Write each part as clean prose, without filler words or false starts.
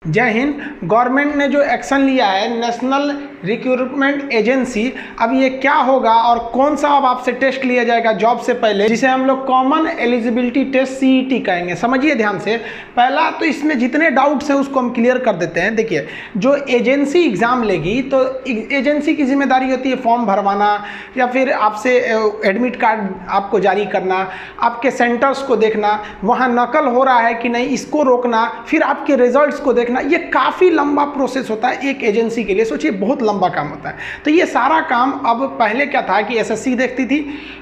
जय हिंद। गवर्नमेंट ने जो एक्शन लिया है नेशनल रिक्रूटमेंट एजेंसी, अब ये क्या होगा और कौन सा अब आपसे टेस्ट लिया जाएगा जॉब से पहले, जिसे हम लोग कॉमन एलिजिबिलिटी टेस्ट सीईटी कहेंगे। समझिए ध्यान से। पहला तो इसमें जितने डाउट्स हैं उसको हम क्लियर कर देते हैं। देखिए, जो एजेंसी एग्जाम लेगी तो एजेंसी की जिम्मेदारी होती है फॉर्म भरवाना या फिर आपसे एडमिट कार्ड आपको जारी करना, आपके सेंटर्स को देखना, वहाँ नकल हो रहा है कि नहीं इसको रोकना, फिर आपके रिजल्ट्स को देखना। ये काफ़ी लंबा प्रोसेस होता है एक एजेंसी के लिए। सोचिए, बहुत लंबा काम होता है। तो ये सारा काम अब पहले क्या था कि एसएससी देखती थी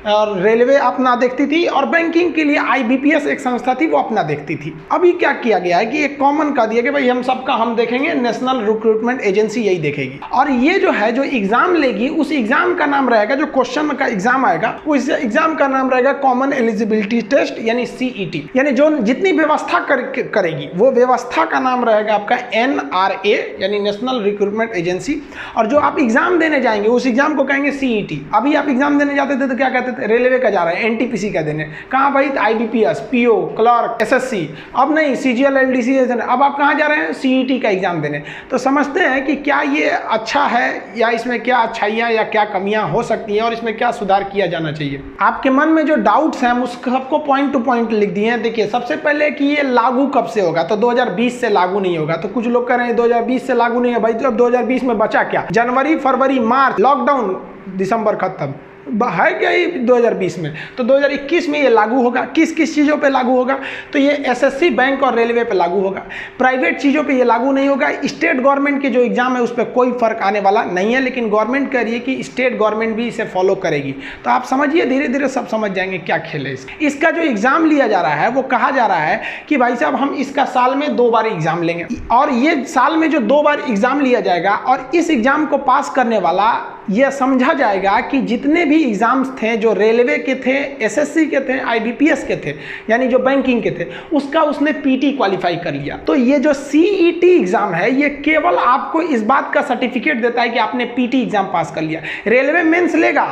और रेलवे अपना देखती थी और बैंकिंग के लिए आईबीपीएस एक संस्था थी वो अपना देखती थी। अभी क्या किया गया है कि एक कॉमन कर दिया कि भाई हम सबका हम देखेंगे, नेशनल रिक्रूटमेंट एजेंसी यही देखेगी। और ये जो है जो एग्जाम लेगी उस एग्जाम का नाम रहेगा, जो क्वेश्चन का एग्जाम आएगा उस एग्जाम का नाम रहेगा कॉमन एलिजिबिलिटी टेस्ट यानी सीईटी। यानी जो जितनी व्यवस्था करेगी वो व्यवस्था का नाम रहेगा आपका एनआरए यानी नेशनल रिक्रूटमेंट एजेंसी। और जो आप एग्जाम देने जाएंगे उस एग्जाम को कहेंगे सीईटी। अभी आप एग्जाम देने जाते थे तो क्या कहते थे, रेलवे का जा रहे हैं, एनटीपीसी का देने। कहाँ भाई? IBPS, PO, clerk, SSC. अब नहीं, सीजीएल, एलडीसी। अब आप कहाँ जा रहे हैं? सीईटी का एग्जाम देने। तो समझते हैं कि क्या ये अच्छा है या इसमें क्या अच्छाइयाँ या क्या कमियाँ हो सकती हैं और इसमें क्या सुधार किया जाना चाहिए। आपके मन में जो डाउट्स हैं उस सबको पॉइंट टू पॉइंट लिख दिए हैं। देखिए, सबसे पहले कि ये लागू कब से होगा, तो 2020 से लागू नहीं होगा। तो कुछ लोग कह रहे हैं 2020 से लागू नहीं है। भाई तो अब 2020 में बचा क्या? जनवरी, फरवरी, मार्च, लॉकडाउन, दिसंबर खत्म है क्या ये 2020 में? तो 2021 में ये लागू होगा। किस किस चीज़ों पे लागू होगा? तो ये एसएससी, बैंक और रेलवे पे लागू होगा। प्राइवेट चीज़ों पे ये लागू नहीं होगा। स्टेट गवर्नमेंट के जो एग्जाम है उस पर कोई फर्क आने वाला नहीं है, लेकिन गवर्नमेंट कह रही है कि स्टेट गवर्नमेंट भी इसे फॉलो करेगी। तो आप समझिए, धीरे धीरे सब समझ जाएंगे क्या खेल है इसका। जो एग्जाम लिया जा रहा है वो कहा जा रहा है कि भाई साहब हम इसका साल में 2 बार एग्जाम लेंगे और ये साल में जो 2 बार एग्जाम लिया जाएगा और इस एग्जाम को पास करने वाला यह समझा जाएगा कि जितने भी एग्जाम्स थे जो रेलवे के थे, एसएससी के थे, आईबीपीएस के थे, यानी जो बैंकिंग के थे, उसका उसने पीटी क्वालिफाई कर लिया। तो ये जो सीईटी एग्जाम है ये केवल आपको इस बात का सर्टिफिकेट देता है कि आपने पीटी एग्जाम पास कर लिया। रेलवे मेंस लेगा,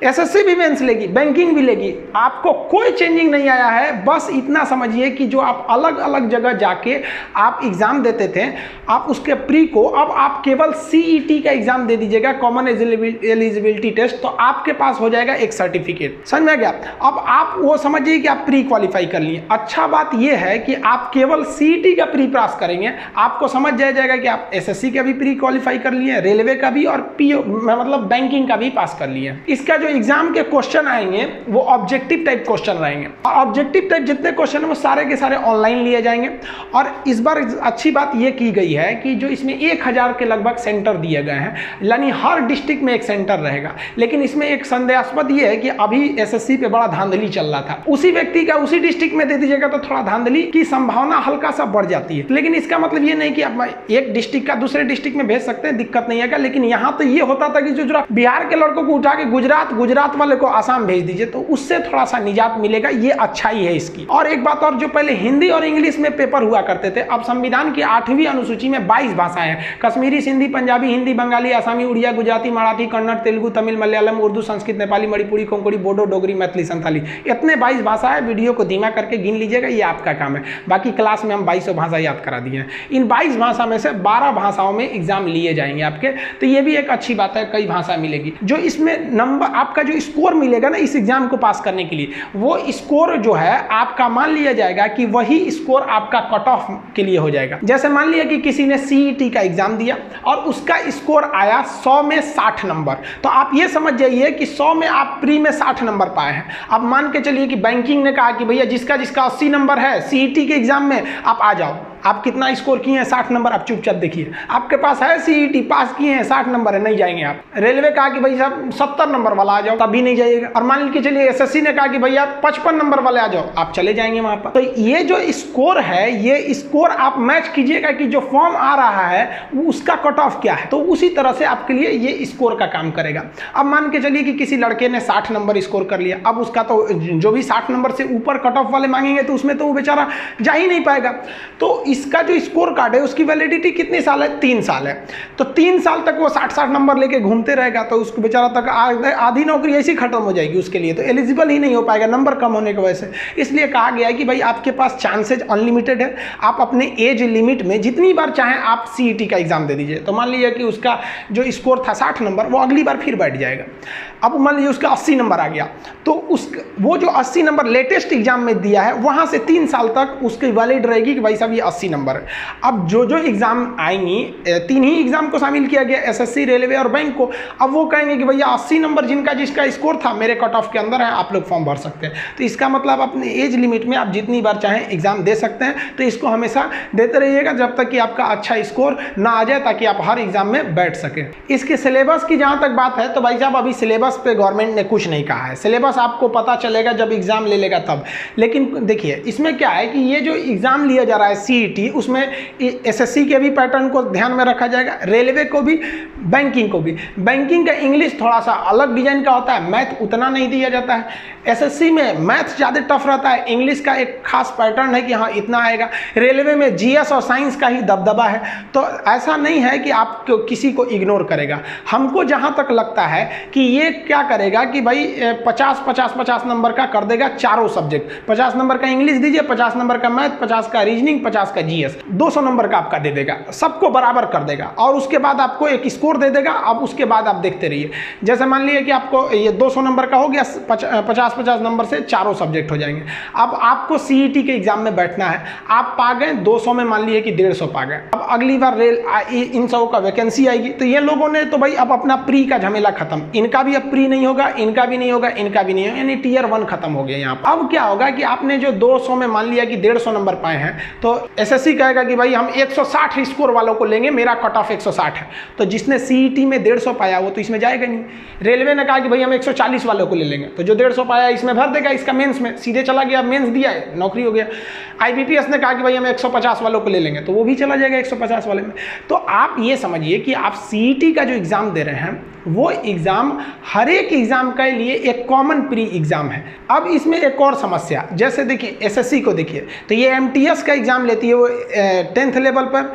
एसएससी भी मेंस लेगी, बैंकिंग भी लेगी, आपको कोई चेंजिंग नहीं आया है। बस इतना समझिए कि जो आप अलग अलग जगह जाके आप एग्जाम देते थे, आप उसके प्री को अब आप केवल सीईटी का एग्जाम दे दीजिएगा, कॉमन एलिजिबिलिटी टेस्ट, तो आपके पास हो जाएगा एक सर्टिफिकेट। समझ में गया? अब आप वो समझिए कि आप प्री क्वालिफाई कर लिए। अच्छा बात यह है कि आप केवल सीईटी का प्री पास करेंगे, आपको समझ जाएगा कि आप एसएससी का भी प्री क्वालिफाई कर लिए, रेलवे का भी और पीओ मतलब बैंकिंग का भी पास कर लिए। इसका जो एग्जाम के क्वेश्चन आएंगे वो ऑब्जेक्टिव टाइप क्वेश्चन रहेंगे। ऑब्जेक्टिव टाइप जितने क्वेश्चन है वो सारे के सारे ऑनलाइन लिए जाएंगे। और इस बार अच्छी बात यह की गई है कि जो इसमें 1000 के लगभग सेंटर दिए गए हैं, यानी हर डिस्ट्रिक्ट में एक सेंटर रहेगा। लेकिन इसमें एक संदेहास्पद ये है कि अभी एसएससी पे बड़ा धांधली चल रहा था, उसी व्यक्ति का उसी डिस्ट्रिक्ट में दे दीजिएगा तो थोड़ा धांधली की संभावना हल्का सा बढ़ जाती है। लेकिन इसका मतलब ये नहीं कि आप एक डिस्ट्रिक्ट का दूसरे डिस्ट्रिक्ट में भेज सकते हैं, दिक्कत नहीं है। लेकिन यहाँ तो ये होता था कि जो बिहार के लड़कों को उठा के गुजरात वाले को आसाम भेज दीजिए, तो उससे थोड़ा सा निजात मिलेगा। ये अच्छाई है इसकी। और एक बात और, जो पहले हिंदी और इंग्लिश में पेपर हुआ करते थे, अब संविधान की 8वीं अनुसूची में 22 भाषाएं हैं। कश्मीरी, सिंधी, पंजाबी, हिंदी, बंगाली, आसामी, उड़िया, गुजराती, मराठी, कन्नड़, तेलुगु, तमिल, मलयालम, उर्दू, संस्कृत, नेपाली, मणिपुरी, कोंकणी, बोडो, डोगरी, मैथिली, संथाली, इतने 22 भाषा है। वीडियो को धीमा करके गिन लीजिएगा, ये आपका काम है। बाकी क्लास में हम 22 भाषा याद करा दिए हैं। इन 22 भाषा में से 12 भाषाओं में एग्जाम लिए जाएंगे आपके, तो ये भी एक अच्छी बात है, कई भाषा मिलेगी। जो इसमें नंबर आपका जो स्कोर मिलेगा ना इस एग्जाम को पास करने के लिए, वो स्कोर जो है आपका मान लिया जाएगा कि वही स्कोर आपका कट ऑफ के लिए हो जाएगा। जैसे मान लिया कि किसी ने सीईटी का एग्जाम दिया और उसका स्कोर आया 100 में 60 नंबर, तो आप ये समझ जाइए कि 100 में आप प्री में 60 नंबर पाए हैं। अब मान के चलिए कि बैंकिंग ने कहा कि भैया जिसका 80 नंबर है सीईटी के एग्जाम में आप आ जाओ। आप कितना स्कोर किए हैं? 60 नंबर। आप चुपचाप देखिए, आपके पास है सीईटी, पास किए हैं, 60 नंबर है, नहीं जाएंगे आप। रेलवे कहा कि भाई साहब 70 नंबर वाला आ जाओ, तभी नहीं जाइएगा। और मान के चलिए एसएससी ने कहा कि भैया 55 नंबर वाले आ जाओ, आप चले जाएंगे वहां पर। तो ये जो स्कोर है, ये स्कोर आप मैच कीजिएगा कि जो फॉर्म आ रहा है वो उसका कट ऑफ क्या है, तो उसी तरह से आपके लिए ये स्कोर का काम करेगा। अब मान के चलिए कि किसी लड़के ने 60 नंबर स्कोर कर लिया, अब उसका तो जो भी 60 नंबर से ऊपर कट ऑफ वाले मांगेंगे तो उसमें तो वो बेचारा जा ही नहीं पाएगा। तो इसका जो स्कोर कार्ड है उसकी वैलिडिटी कितनी साल है? 3 साल है। तो 3 साल तक वो 60-60 नंबर लेके घूमते रहेगा, तो उसको बेचारा तक आधी नौकरी ऐसी खत्म हो जाएगी उसके लिए, तो एलिजिबल ही नहीं हो पाएगा नंबर कम होने की वजह से। इसलिए कहा गया है कि भाई आपके पास चांसेज अनलिमिटेड है, आप अपने एज लिमिट में जितनी बार चाहें आप सीईटी का एग्जाम दे दीजिए। तो मान लीजिए कि उसका जो स्कोर था 60 नंबर, वो अगली बार फिर बैठ जाएगा। अब मान लीजिए उसका 80 नंबर आ गया, तो वो जो 80 नंबर लेटेस्ट एग्जाम में दिया है वहां से 3 साल तक उसकी वैलिड रहेगी कि भाई साहब ये 80 नंबर है। अब जो एग्जाम आएंगी, 3 ही एग्जाम को शामिल किया गया, एसएससी, रेलवे और बैंक को। अब वो कहेंगे कि भैया 80 नंबर जिसका स्कोर था मेरे कट ऑफ के अंदर है, आप लोग फॉर्म भर सकते हैं। तो इसका मतलब अपने एज लिमिट में आप जितनी बार चाहें एग्जाम दे सकते हैं। तो इसको हमेशा देते रहिएगा जब तक कि आपका अच्छा स्कोर ना आ जाए, ताकि आप हर एग्जाम में बैठ सके। इसके सिलेबस की जहां तक बात है तो भाई साहब अभी सिलेबस पे गवर्नमेंट ने कुछ नहीं कहा है। सिलेबस आपको पता चलेगा जब एग्जाम ले लेगा तब। लेकिन देखिए इसमें क्या है कि ये जो एग्जाम लिया जा रहा है सीईटी, उसमें एसएससी के भी पैटर्न को ध्यान में रखा जाएगा, रेलवे को भी, बैंकिंग को भी। बैंकिंग का इंग्लिश थोड़ा सा अलग डिजाइन का होता है, मैथ उतना नहीं दिया जाता है। एसएससी में मैथ ज़्यादा टफ रहता है, इंग्लिश का एक खास पैटर्न है कि हाँ इतना आएगा। रेलवे में जीएस और साइंस का ही दबदबा है। तो ऐसा नहीं है कि आप किसी को इग्नोर करेगा। हमको जहाँ तक लगता है कि ये क्या करेगा कि भाई 50 नंबर का कर देगा चारों सब्जेक्ट। 50 नंबर का इंग्लिश दीजिए, 50 नंबर का मैथ, 50 का रीजनिंग, 50 का जीएस, 200 नंबर का आपका दे देगा, सबको बराबर कर देगा। और उसके बाद आपको एक स्कोर दे देगा। अब उसके बाद आप देखते रहिए, जैसे मान लीजिए कि आपको ये 200 नंबर का हो गया, 50 नंबर से चारों सब्जेक्ट हो जाएंगे। अब आपको सीईटी के एग्जाम में बैठना है, आप पा गए 200 में, मान लीजिए कि 150 पा गए। अब अगली बार इन सब का वैकेंसी आएगी, तो ये लोगों ने तो भाई अब अपना प्री का झमेला खत्म, इनका भी अब प्री नहीं होगा, इनका भी नहीं होगा, इनका भी नहीं होगा, यानी टियर 1 खत्म हो गया यहाँ पर। अब क्या होगा कि आपने जो 200 में मान लिया कि 150 नंबर पाए हैं, तो एसएससी कहेगा कि भाई हम 160 स्कोर वालों को लेंगे, मेरा कट ऑफ 160 है। तो जिसने सीईटी में 150 पाया वो तो इसमें जाएगा नहीं। रेलवे ने कहा कि भाई हम 140 वालों को ले लेंगे, तो जो 150 पाया इसमें भर देगा, इसका मेंस में सीधे चला गया, मेंस दिया है, नौकरी हो गया। आईबीपीएस ने कहा कि भाई हम 150 वालों को ले लेंगे, तो वो भी चला जाएगा 150 वाले में। तो आप ये समझिए कि आप सीईटी का जो एग्जाम दे रहे हैं वो एग्जाम हर एक एग्जाम के लिए एक कॉमन प्री एग्जाम है। अब इसमें एक और समस्या, जैसे देखिए एसएससी को देखिए, तो ये एमटीएस का एग्जाम लेती है वो 10th लेवल पर,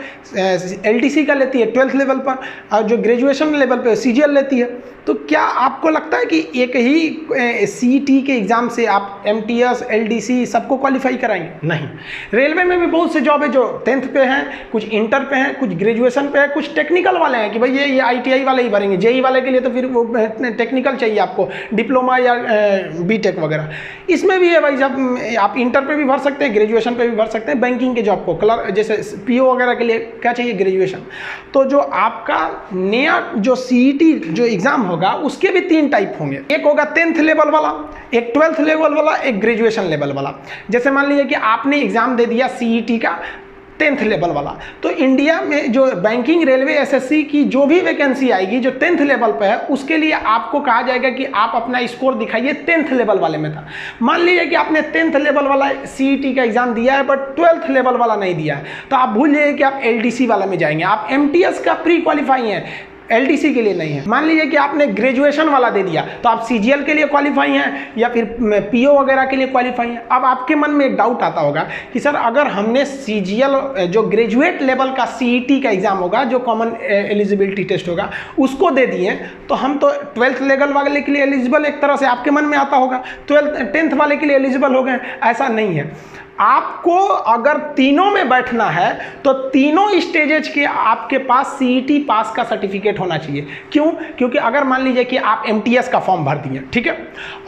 एलडीसी का लेती है 12th लेवल पर, और जो ग्रेजुएशन लेवल पर सीजीएल लेती है। तो क्या आपको लगता है कि एक ही सीईटी के एग्जाम से आप एमटीएस, एलडीसी सबको क्वालिफाई कराएंगे? नहीं। रेलवे में भी बहुत से जॉब है जो 10th पे हैं, कुछ इंटर पे हैं, कुछ ग्रेजुएशन पे है, कुछ टेक्निकल वाले हैं कि भाई ये आईटीआई वाले ही भरेंगे। जेई वाले के लिए तो फिर वो टेक्निकल चाहिए आपको, डिप्लोमा या बीटेक वगैरह। इसमें भी है भाई, जब आप इंटर पे भी भर सकते हैं, ग्रेजुएशन पे भी भर सकते हैं। बैंकिंग के जॉब को क्लर्क जैसे पीओ वगैरह के लिए क्या चाहिए? ग्रेजुएशन। तो जो आपका नया जो सीईटी जो एग्जाम होगा उसके भी 3 टाइप होंगे। एक होगा 10th लेवल वाला, एक 12th लेवल वाला, एक ग्रेजुएशन लेवल वाला। जैसे मान लीजिए कि आपने एग्जाम दे दिया सीईटी का 10th लेवल वाला, तो इंडिया में जो बैंकिंग, रेलवे, एसएससी की जो भी वैकेंसी आएगी जो 10th लेवल पे है, उसके लिए आपको कहा जाएगा कि आप अपना स्कोर दिखाइए 10th लेवल वाले में था। मान लीजिए कि आपने 10th लेवल वाला सीईटी का एग्जाम दिया है बट 12th लेवल वाला नहीं दिया है, तो आप भूल जाइए कि आप एलडीसी वाला में जाएंगे। आप एमटीएस का प्री क्वालिफाई हैं, एलडीसी के लिए नहीं है। मान लीजिए कि आपने ग्रेजुएशन वाला दे दिया, तो आप सीजीएल के लिए क्वालिफाई हैं या फिर पीओ वगैरह के लिए क्वालिफाई हैं। अब आपके मन में एक डाउट आता होगा कि सर अगर हमने सीजीएल जो ग्रेजुएट लेवल का सीईटी का एग्जाम होगा, जो कॉमन एलिजिबिलिटी टेस्ट होगा, उसको दे दिए, तो हम तो 12th लेवल वाले के लिए एलिजिबल, एक तरह से आपके मन में आता होगा 10th वाले के लिए एलिजिबल हो गए। ऐसा नहीं है। आपको अगर तीनों में बैठना है तो तीनों स्टेजेज के आपके पास सीईटी पास का सर्टिफिकेट होना चाहिए। क्यों? क्योंकि अगर मान लीजिए कि आप एमटीएस का फॉर्म भर दिए, ठीक है,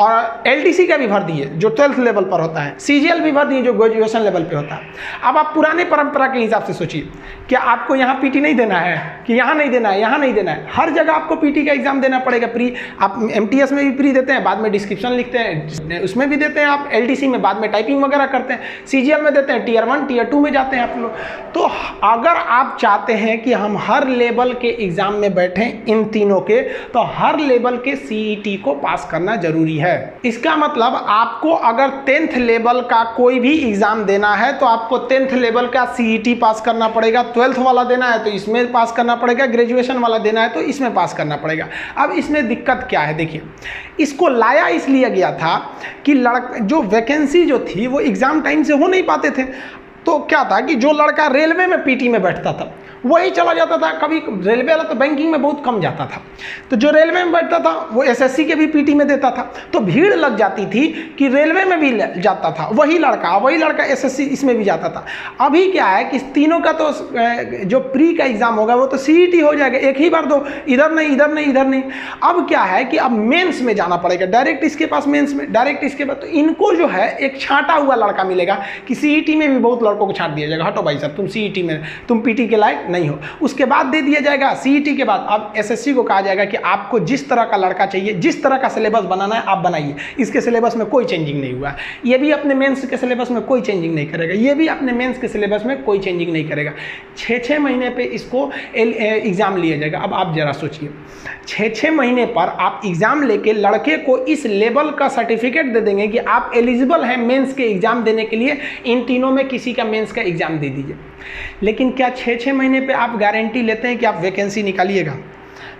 और एलडीसी का भी भर दिए जो 12th लेवल पर होता है, सीजीएल भी भर दिए जो ग्रेजुएशन लेवल पे होता है। अब आप पुराने परंपरा के हिसाब से सोचिए, क्या आपको यहाँ पीटी नहीं देना है कि यहाँ नहीं देना है, यहाँ नहीं देना है? हर जगह आपको पीटी का एग्जाम देना पड़ेगा। प्री आप एमटीएस में भी प्री देते हैं, बाद में डिस्क्रिप्शन लिखते हैं, उसमें भी देते हैं आप। एलडीसी में बाद में टाइपिंग वगैरह करते हैं। सीजीएल में देते हैं, टियर 1 टियर 2 में जाते हैं आप लोग। तो अगर आप चाहते हैं कि हम हर लेवल के एग्जाम में बैठें इन तीनों के, तो हर लेवल के सीईटी को पास करना जरूरी है। इसका मतलब आपको अगर 10th लेवल का कोई भी एग्जाम देना है तो आपको 10th लेवल का सीईटी पास करना पड़ेगा। 12th वाला देना है तो इसमें पास करना पड़ेगा, ग्रेजुएशन वाला देना है तो इसमें पास करना पड़ेगा। अब इसमें दिक्कत क्या है? देखिए, इसको लाया इसलिए गया था कि जो वैकेंसी जो थी वो एग्जाम टाइम से हो नहीं पाते थे। तो क्या था कि जो लड़का रेलवे में पीटी में बैठता था वही चला जाता था, कभी रेलवे वाला तो बैंकिंग में बहुत कम जाता था, तो जो रेलवे में बैठता था वो एसएससी के भी पीटी में देता था, तो भीड़ लग जाती थी कि रेलवे में भी जाता था वही लड़का एसएससी इसमें भी जाता था। अभी क्या है कि तीनों का तो जो प्री का एग्जाम होगा वो तो सीईटी हो जाएगा, एक ही बार दो, इधर नहीं। अब क्या है कि अब मेंस में जाना पड़ेगा, डायरेक्ट इसके पास मेंस में, डायरेक्ट इसके बाद, तो इनको जो है एक छांटा हुआ लड़का मिलेगा कि सीईटी में भी बहुत लड़कों को छांट दिया जाएगा, हटो भाई साहब तुम सीईटी में, तुम पीटी के लायक नहीं हो। उसके बाद दे दिया जाएगा सीईटी के बाद अब एसएससी को कहा जाएगा कि आपको जिस तरह का लड़का चाहिए, जिस तरह का सिलेबस बनाना है आप बनाइए, इसके सिलेबस में कोई चेंजिंग नहीं हुआ है, ये भी अपने मेंस के सिलेबस में कोई चेंजिंग नहीं करेगा, ये भी अपने मेंस के सिलेबस में कोई चेंजिंग नहीं करेगा। 6-6 महीने पे इसको एग्जाम लिया जाएगा। अब आप जरा सोचिए 6-6 महीने पर आप एग्जाम लेके लड़के को इस लेवल का सर्टिफिकेट दे देंगे कि आप एलिजिबल हैं मेंस के एग्जाम देने के लिए, इन तीनों में किसी का मेंस का एग्जाम दे दीजिए। लेकिन क्या 6-6 महीने पे आप गारंटी लेते हैं कि आप वैकेंसी निकालिएगा?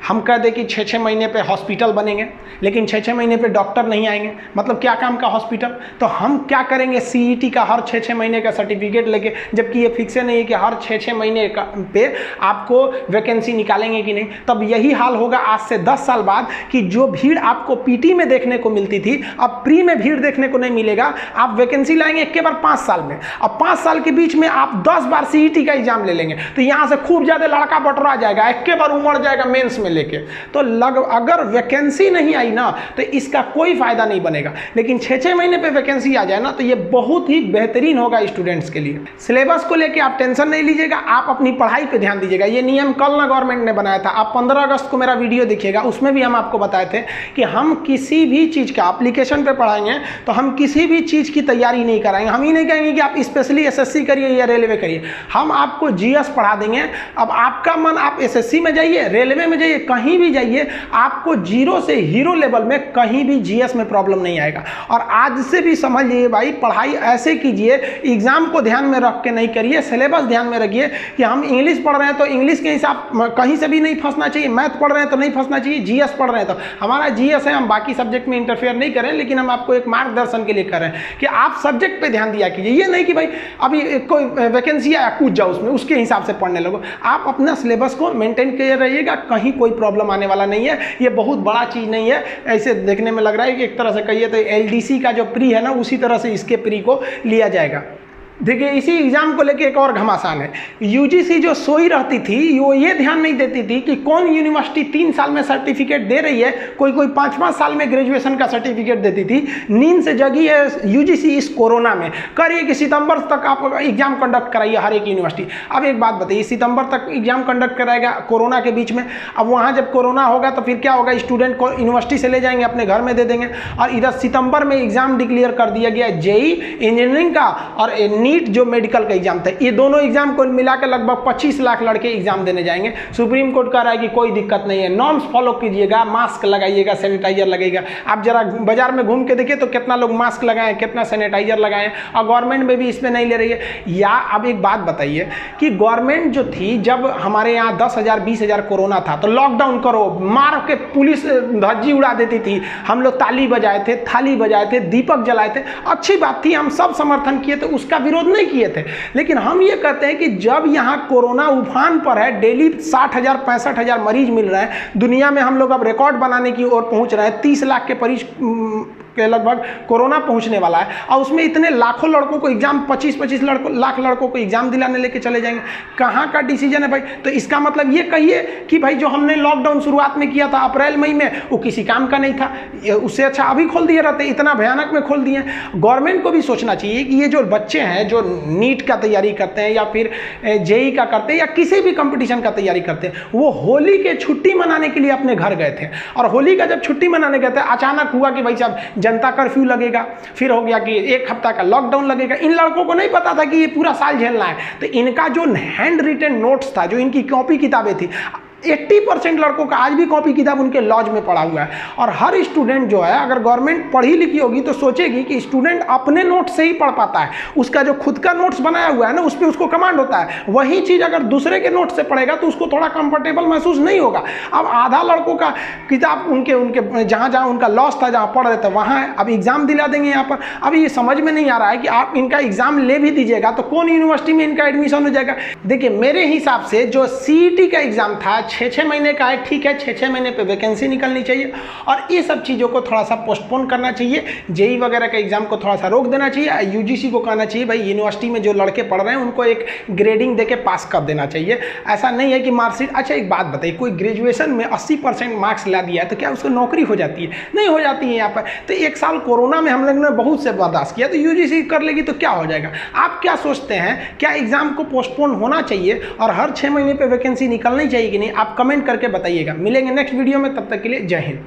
हम कह दें कि 6-6 महीने पे हॉस्पिटल बनेंगे लेकिन 6-6 महीने पे डॉक्टर नहीं आएंगे, मतलब क्या काम का हॉस्पिटल? तो हम क्या करेंगे सीईटी का हर 6-6 महीने का सर्टिफिकेट लेके, जबकि ये फिक्स नहीं है कि हर 6-6 महीने पे आपको वैकेंसी निकालेंगे कि नहीं। तब यही हाल होगा आज से 10 साल बाद कि जो भीड़ आपको पीटी में देखने को मिलती थी अब प्री में भीड़ देखने को नहीं मिलेगा। आप वैकेंसी लाएंगे एक के बार 5 साल में, अब 5 साल के बीच में आप 10 बार सीईटी का एग्जाम ले लेंगे, तो यहाँ से खूब ज़्यादा लड़का बटोरा जाएगा, एक के बार उमड़ जाएगा मेंस में लेके। तो अगर वैकेंसी नहीं आई ना तो इसका कोई फायदा नहीं बनेगा, लेकिन 6-6 महीने पे वैकेंसी आ जाए ना तो ये बहुत ही बेहतरीन होगा स्टूडेंट्स के लिए। सिलेबस को लेके आप टेंशन नहीं लीजिएगा, आप अपनी पढ़ाई पे ध्यान दीजिएगा। ये नियम कल ना गवर्नमेंट ने बनाया था, आप 15 अगस्त को मेरा वीडियो देखिएगा, उसमें भी हम आपको बताए थे कि हम किसी भी चीज़ का एप्लीकेशन पे पढ़ाएंगे तो हम किसी भी चीज़ की तैयारी नहीं कराएंगे। हम ही नहीं कहेंगे कि आप स्पेशली एसएससी करिए या रेलवे करिए, हम आपको जीएस पढ़ा देंगे। अब आपका मन, आप एसएससी में जाइए, रेलवे में जाइए, कहीं भी जाइए, आपको जीरो से हीरो लेवल में कहीं भी जीएस में प्रॉब्लम नहीं आएगा। और आज से भी समझ लीजिए भाई, पढ़ाई ऐसे कीजिए, एग्जाम को ध्यान में रख के नहीं करिए, सिलेबस ध्यान में रखिए कि हम इंग्लिश पढ़ रहे हैं तो इंग्लिश के हिसाब कहीं से भी नहीं फंसना चाहिए, मैथ पढ़ रहे हैं तो नहीं फंसना चाहिए, जीएस पढ़ रहे हैं तो हमारा जीएस है, हम बाकी सब्जेक्ट में इंटरफेयर नहीं करें, लेकिन हम आपको एक मार्गदर्शन के लिए कर रहे हैं कि आप सब्जेक्ट पे ध्यान दिया कीजिए। ये नहीं कि भाई अभी कोई वैकेंसी आया कूद जाओ उसमें, उसके हिसाब से पढ़ने लगो। आप अपना सिलेबस को मेंटेन किए रहिएगा, कहीं कोई प्रॉब्लम आने वाला नहीं है। ये बहुत बड़ा चीज़ नहीं है, ऐसे देखने में लग रहा है कि एक तरह से कहिए तो एलडीसी का जो प्री है ना उसी तरह से इसके प्री को लिया जाएगा। देखिए इसी एग्जाम को लेके एक और घमासान है, यूजीसी जो सोई रहती थी वो ये ध्यान नहीं देती थी कि कौन यूनिवर्सिटी 3 साल में सर्टिफिकेट दे रही है, कोई 5-5 साल में ग्रेजुएशन का सर्टिफिकेट देती थी। नींद से जगी है यूजीसी इस कोरोना में, करिए कि सितंबर तक आप एग्जाम कंडक्ट कराइए हर एक यूनिवर्सिटी। अब एक बात बताइए, सितंबर तक एग्जाम कंडक्ट कराएगा कोरोना के बीच में, अब वहाँ जब कोरोना होगा तो फिर क्या होगा, स्टूडेंट को यूनिवर्सिटी से ले जाएंगे, अपने घर में दे देंगे। और इधर सितंबर में एग्जाम डिक्लेयर कर दिया गया जेई इंजीनियरिंग का और नीट जो मेडिकल का एग्जाम था, ये दोनों एग्जाम को मिलाकर लगभग 25 लाख लड़के एग्जाम देने जाएंगे। सुप्रीम कोर्ट कह रहा है कि कोई दिक्कत नहीं है, नॉर्म्स फॉलो कीजिएगा, मास्क लगाइएगा, सैनिटाइजर लगेगा। आप जरा बाजार में घूम के देखिए तो कितना लोग मास्क लगाएं, कितना सैनिटाइजर लगाएं, और गवर्नमेंट में भी इसमें नहीं ले रही है। या अब एक बात बताइए कि गवर्नमेंट जो थी, जब हमारे यहाँ 10,000 20,000 कोरोना था तो लॉकडाउन करो, मार के पुलिस धज्जी उड़ा देती थी, हम लोग ताली बजाए थे, थाली बजाए थे, दीपक जलाए थे, अच्छी बात थी, हम सब समर्थन किए थे, उसका विरोध नहीं किए थे। लेकिन हम ये कहते हैं कि जब यहाँ कोरोना उफान पर है, डेली 60,000 65,000 मरीज मिल रहे हैं, दुनिया में हम लोग अब रिकॉर्ड बनाने की ओर पहुंच रहे हैं, 30 लाख के मरीज के लगभग कोरोना पहुंचने वाला है, और उसमें इतने लाखों लड़कों को एग्जाम 25-25 लाख लड़कों को एग्जाम दिलाने लेके चले जाएंगे, कहाँ का डिसीजन है भाई? तो इसका मतलब ये कहिए कि भाई जो हमने लॉकडाउन शुरुआत में किया था अप्रैल मई में, वो किसी काम का नहीं था, उससे अच्छा अभी खोल दिए रहते, इतना भयानक में खोल दिए। गवर्नमेंट को भी सोचना चाहिए कि ये जो बच्चे हैं जो नीट का तैयारी करते हैं या फिर जेई का करते हैं या किसी भी कंपटीशन का तैयारी करते हैं, वो होली के छुट्टी मनाने के लिए अपने घर गए थे, और होली का जब छुट्टी मनाने गए थे अचानक हुआ कि भाई साहब जनता कर्फ्यू लगेगा, फिर हो गया कि 1 हफ्ता का लॉकडाउन लगेगा। इन लड़कों को नहीं पता था कि ये पूरा साल झेलना है, तो इनका जो हैंड रिटन नोट्स था, जो इनकी कॉपी किताबें थी, 80% लड़कों का आज भी कॉपी किताब उनके लॉज में पड़ा हुआ है। और हर स्टूडेंट जो है, अगर गवर्नमेंट पढ़ी लिखी होगी तो सोचेगी कि स्टूडेंट अपने नोट से ही पढ़ पाता है, उसका जो खुद का नोट्स बनाया हुआ है ना उस पर उसको कमांड होता है। वही चीज़ अगर दूसरे के नोट से पढ़ेगा तो उसको थोड़ा कंफर्टेबल महसूस नहीं होगा। अब आधा लड़कों का किताब उनके जहाँ जहाँ उनका लॉस था, जहाँ पढ़ रहे थे वहाँ है, अब एग्जाम दिला देंगे यहाँ पर। अब ये समझ में नहीं आ रहा है कि आप इनका एग्जाम ले भी दीजिएगा तो कौन यूनिवर्सिटी में इनका एडमिशन हो जाएगा। देखिए मेरे हिसाब से जो सीईटी का एग्जाम था 6-6 महीने का है, ठीक है, 6-6 महीने पे वैकेंसी निकलनी चाहिए और ये सब चीज़ों को थोड़ा सा पोस्टपोन करना चाहिए। जेई वगैरह के एग्जाम को थोड़ा सा रोक देना चाहिए। यूजीसी को कहना चाहिए भाई यूनिवर्सिटी में जो लड़के पढ़ रहे हैं उनको एक ग्रेडिंग देके पास कर देना चाहिए। ऐसा नहीं है कि मार्कशीट। अच्छा एक बात बताइए, कोई ग्रेजुएशन में 80% मार्क्स ला दिया है तो क्या उसको नौकरी हो जाती है? नहीं हो जाती है यहाँ पर। तो एक साल कोरोना में हम लोगों ने बहुत से बर्दाश्त किया, तो यूजीसी कर लेगी तो क्या हो जाएगा? आप क्या सोचते हैं, क्या एग्जाम को पोस्टपोन होना चाहिए और हर 6 महीने पे वैकेंसी निकलनी चाहिए कि नहीं? आप कमेंट करके बताइएगा। मिलेंगे नेक्स्ट वीडियो में, तब तक के लिए जय हिंद।